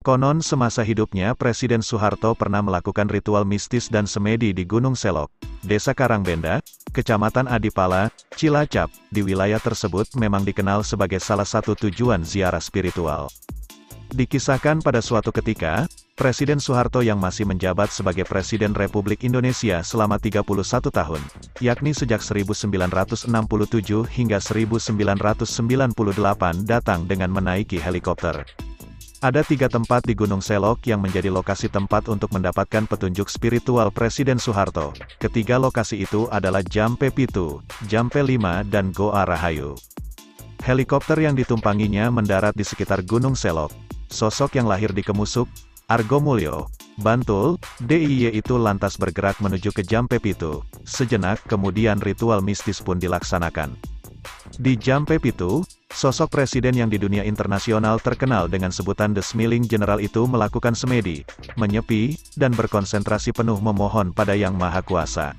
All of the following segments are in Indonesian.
Konon semasa hidupnya Presiden Soeharto pernah melakukan ritual mistis dan semedi di Gunung Selok, Desa Karangbenda, Kecamatan Adipala, Cilacap. Di wilayah tersebut memang dikenal sebagai salah satu tujuan ziarah spiritual. Dikisahkan pada suatu ketika, Presiden Soeharto yang masih menjabat sebagai Presiden Republik Indonesia selama 31 tahun, yakni sejak 1967 hingga 1998 datang dengan menaiki helikopter. Ada 3 tempat di Gunung Selok yang menjadi lokasi tempat untuk mendapatkan petunjuk spiritual Presiden Soeharto. Ketiga lokasi itu adalah Jampe Pitu, Jampe 5 dan Goa Rahayu. Helikopter yang ditumpanginya mendarat di sekitar Gunung Selok. Sosok yang lahir di Kemusuk, Argomulyo, Bantul, DIY itu lantas bergerak menuju ke Jampe Pitu. Sejenak kemudian ritual mistis pun dilaksanakan. Di Jampe Pitu, sosok presiden yang di dunia internasional terkenal dengan sebutan The Smiling General itu melakukan semedi, menyepi, dan berkonsentrasi penuh memohon pada Yang Maha Kuasa.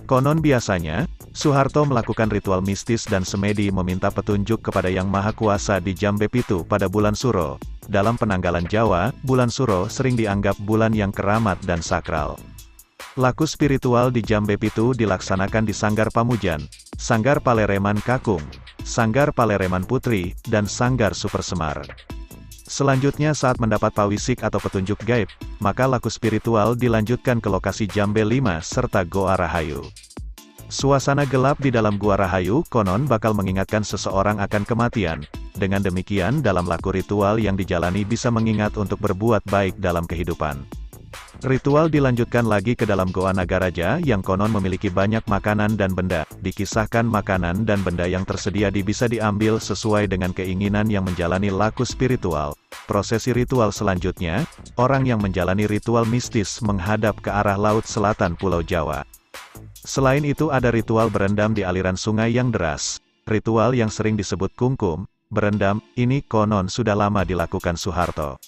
Konon biasanya, Soeharto melakukan ritual mistis dan semedi meminta petunjuk kepada Yang Maha Kuasa di Jambe Pitu pada bulan Suro. Dalam penanggalan Jawa, bulan Suro sering dianggap bulan yang keramat dan sakral. Laku spiritual di Jambe Pitu dilaksanakan di Sanggar Pamujan, Sanggar Palereman Kakung, Sanggar Palereman Putri, dan Sanggar Super Semar. Selanjutnya saat mendapat pawisik atau petunjuk gaib, maka laku spiritual dilanjutkan ke lokasi Jambe 5 serta Goa Rahayu. Suasana gelap di dalam Goa Rahayu konon bakal mengingatkan seseorang akan kematian. Dengan demikian dalam laku ritual yang dijalani bisa mengingat untuk berbuat baik dalam kehidupan. Ritual dilanjutkan lagi ke dalam Goa Nagaraja yang konon memiliki banyak makanan dan benda. Dikisahkan makanan dan benda yang tersedia bisa diambil sesuai dengan keinginan yang menjalani laku spiritual. Prosesi ritual selanjutnya, orang yang menjalani ritual mistis menghadap ke arah laut selatan Pulau Jawa. Selain itu ada ritual berendam di aliran sungai yang deras. Ritual yang sering disebut kungkum, berendam, ini konon sudah lama dilakukan Soeharto.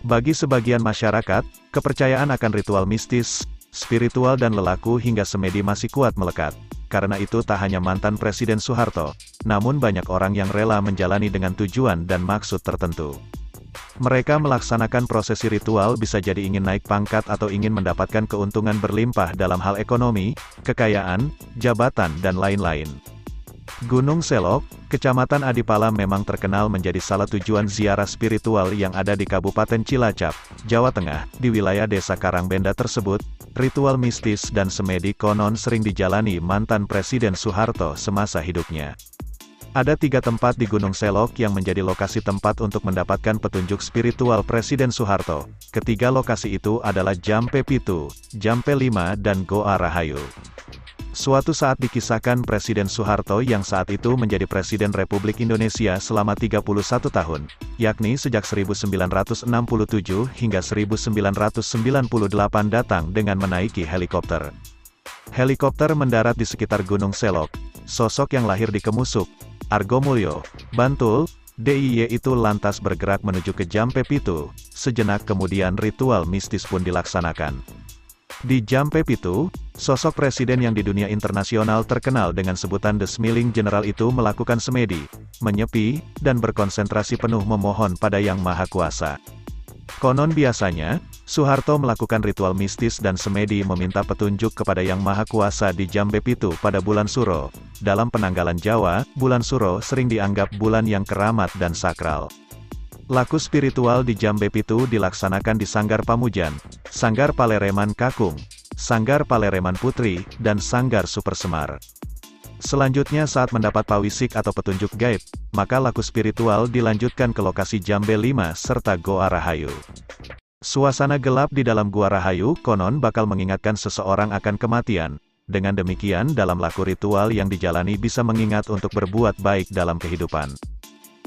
Bagi sebagian masyarakat, kepercayaan akan ritual mistis, spiritual dan lelaku hingga semedi masih kuat melekat. Karena itu tak hanya mantan Presiden Soeharto, namun banyak orang yang rela menjalani dengan tujuan dan maksud tertentu. Mereka melaksanakan prosesi ritual bisa jadi ingin naik pangkat atau ingin mendapatkan keuntungan berlimpah dalam hal ekonomi, kekayaan, jabatan dan lain-lain. Gunung Selok, Kecamatan Adipala memang terkenal menjadi salah tujuan ziarah spiritual yang ada di Kabupaten Cilacap, Jawa Tengah. Di wilayah Desa Karangbenda tersebut, ritual mistis dan semedi konon sering dijalani mantan Presiden Soeharto semasa hidupnya. Ada 3 tempat di Gunung Selok yang menjadi lokasi tempat untuk mendapatkan petunjuk spiritual Presiden Soeharto. Ketiga lokasi itu adalah Jampe Pitu, Jampe 5 dan Goa Rahayu. Suatu saat dikisahkan Presiden Soeharto yang saat itu menjadi Presiden Republik Indonesia selama 31 tahun, yakni sejak 1967 hingga 1998 datang dengan menaiki helikopter. Helikopter mendarat di sekitar Gunung Selok. Sosok yang lahir di Kemusuk, Argomulyo, Bantul, DIY itu lantas bergerak menuju ke Jampe Pitu. Sejenak kemudian ritual mistis pun dilaksanakan. Di Jampe Pitu, sosok presiden yang di dunia internasional terkenal dengan sebutan The Smiling General itu melakukan semedi, menyepi, dan berkonsentrasi penuh memohon pada Yang Maha Kuasa. Konon biasanya, Soeharto melakukan ritual mistis dan semedi meminta petunjuk kepada Yang Maha Kuasa di Jambe Pitu pada bulan Suro. Dalam penanggalan Jawa, bulan Suro sering dianggap bulan yang keramat dan sakral. Laku spiritual di Jambe Pitu dilaksanakan di Sanggar Pamujan, Sanggar Palereman Kakung, Sanggar Palereman Putri, dan Sanggar Super Semar. Selanjutnya saat mendapat pawisik atau petunjuk gaib, maka laku spiritual dilanjutkan ke lokasi Jambe 5 serta Goa Rahayu. Suasana gelap di dalam Goa Rahayu konon bakal mengingatkan seseorang akan kematian. Dengan demikian dalam laku ritual yang dijalani bisa mengingat untuk berbuat baik dalam kehidupan.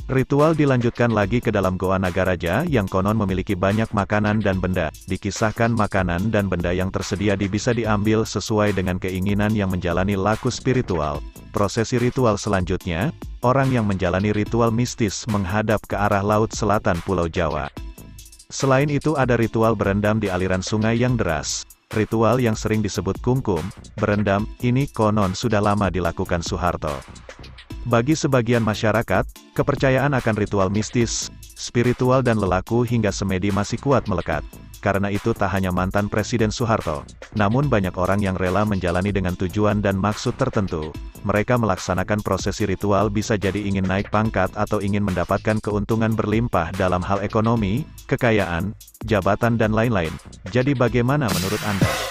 Ritual dilanjutkan lagi ke dalam Goa Nagaraja yang konon memiliki banyak makanan dan benda. Dikisahkan makanan dan benda yang tersedia bisa diambil sesuai dengan keinginan yang menjalani laku spiritual. Prosesi ritual selanjutnya, orang yang menjalani ritual mistis menghadap ke arah laut selatan Pulau Jawa. Selain itu ada ritual berendam di aliran sungai yang deras. Ritual yang sering disebut kungkum, berendam, ini konon sudah lama dilakukan Soeharto. Bagi sebagian masyarakat, kepercayaan akan ritual mistis, spiritual dan lelaku hingga semedi masih kuat melekat. Karena itu tak hanya mantan Presiden Soeharto, namun banyak orang yang rela menjalani dengan tujuan dan maksud tertentu. Mereka melaksanakan prosesi ritual bisa jadi ingin naik pangkat atau ingin mendapatkan keuntungan berlimpah dalam hal ekonomi, kekayaan, jabatan dan lain-lain. Jadi bagaimana menurut Anda?